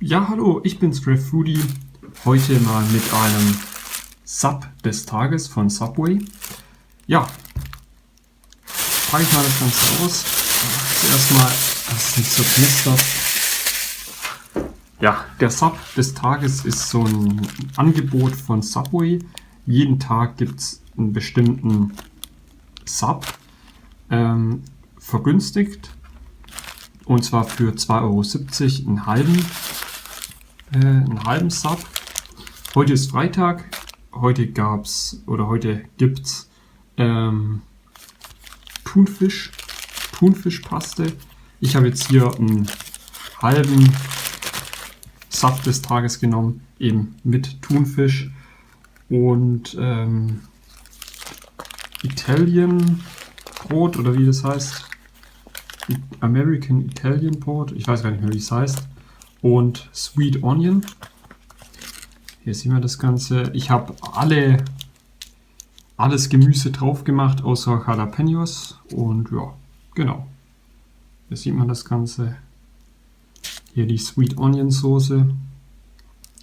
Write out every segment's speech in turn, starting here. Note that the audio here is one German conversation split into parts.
Ja, hallo, ich bin's, Foodie. Heute mal mit einem Sub des Tages von Subway. Ja, packe ich mal das Ganze aus. Zuerst mal, dass es nicht so knistert. Ja, der Sub des Tages ist so ein Angebot von Subway. Jeden Tag gibt es einen bestimmten Sub vergünstigt. Und zwar für 2,70 € einen halben Sub. Heute ist Freitag. Heute gibt's Thunfischpaste. Ich habe jetzt hier einen halben Sub des Tages genommen, eben mit Thunfisch und Italian Brot oder wie das heißt. American Italian Brot, ich weiß gar nicht mehr, wie es heißt. Und Sweet Onion. Hier sehen wir das Ganze. Ich habe alles Gemüse drauf gemacht, außer Jalapenos. Und ja, genau. Hier sieht man das Ganze. Hier die Sweet Onion Soße.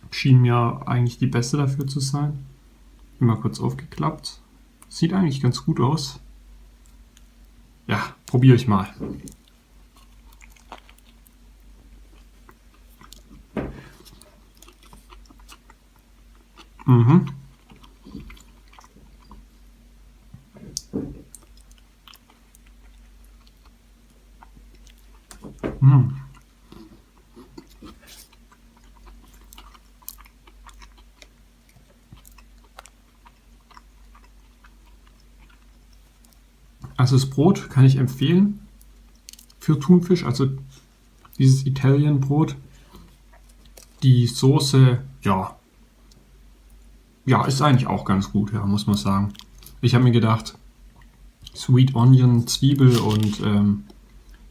Schien mir eigentlich die beste dafür zu sein. Immer kurz aufgeklappt. Sieht eigentlich ganz gut aus. Ja, probiere ich mal. Mhm. Mhm. Also das Brot kann ich empfehlen für Thunfisch, also dieses Italian Brot. Die Soße, ja, ist eigentlich auch ganz gut, ja, muss man sagen. Ich habe mir gedacht, Sweet Onion, Zwiebel und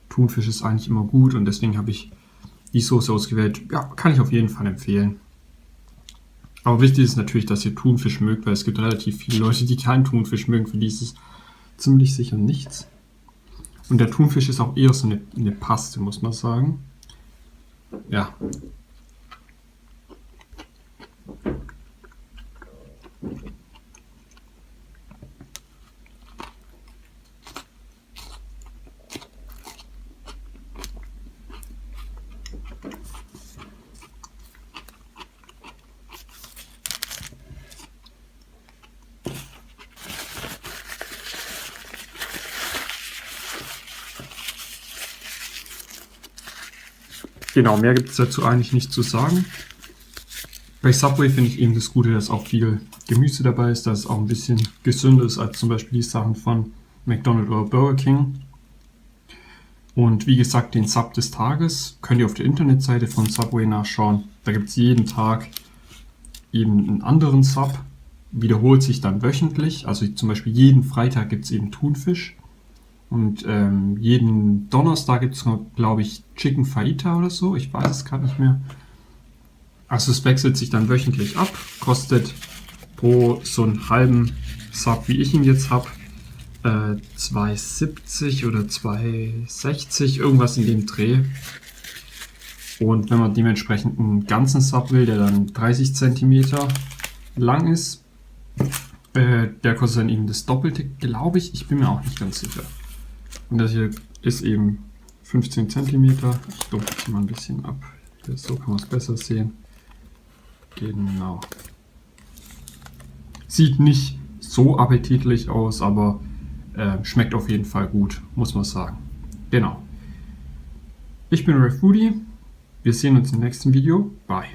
Thunfisch ist eigentlich immer gut und deswegen habe ich die Soße ausgewählt. Ja, kann ich auf jeden Fall empfehlen. Aber wichtig ist natürlich, dass ihr Thunfisch mögt, weil es gibt relativ viele Leute, die keinen Thunfisch mögen. Für die ist es ziemlich sicher nichts. Und der Thunfisch ist auch eher so eine Paste, muss man sagen. Ja. Genau, mehr gibt es dazu eigentlich nicht zu sagen. Bei Subway finde ich eben das Gute, dass auch viel Gemüse dabei ist, dass es auch ein bisschen gesünder ist als zum Beispiel die Sachen von McDonald's oder Burger King. Und wie gesagt, den Sub des Tages könnt ihr auf der Internetseite von Subway nachschauen. Da gibt es jeden Tag eben einen anderen Sub, wiederholt sich dann wöchentlich. Also zum Beispiel jeden Freitag gibt es eben Thunfisch. Und jeden Donnerstag gibt es, glaube ich, Chicken Fajita oder so. Ich weiß es gerade nicht mehr. Also es wechselt sich dann wöchentlich ab. Kostet pro so einen halben Sub, wie ich ihn jetzt habe, 2,70 oder 2,60, irgendwas in dem Dreh. Und wenn man dementsprechend einen ganzen Sub will, der dann 30 cm lang ist, der kostet dann eben das Doppelte, glaube ich. Ich bin mir auch nicht ganz sicher. Und das hier ist eben 15 cm. Ich dumpfe es mal ein bisschen ab. So kann man es besser sehen. Genau. Sieht nicht so appetitlich aus, aber schmeckt auf jeden Fall gut, muss man sagen. Genau. Ich bin Foodie. Wir sehen uns im nächsten Video. Bye.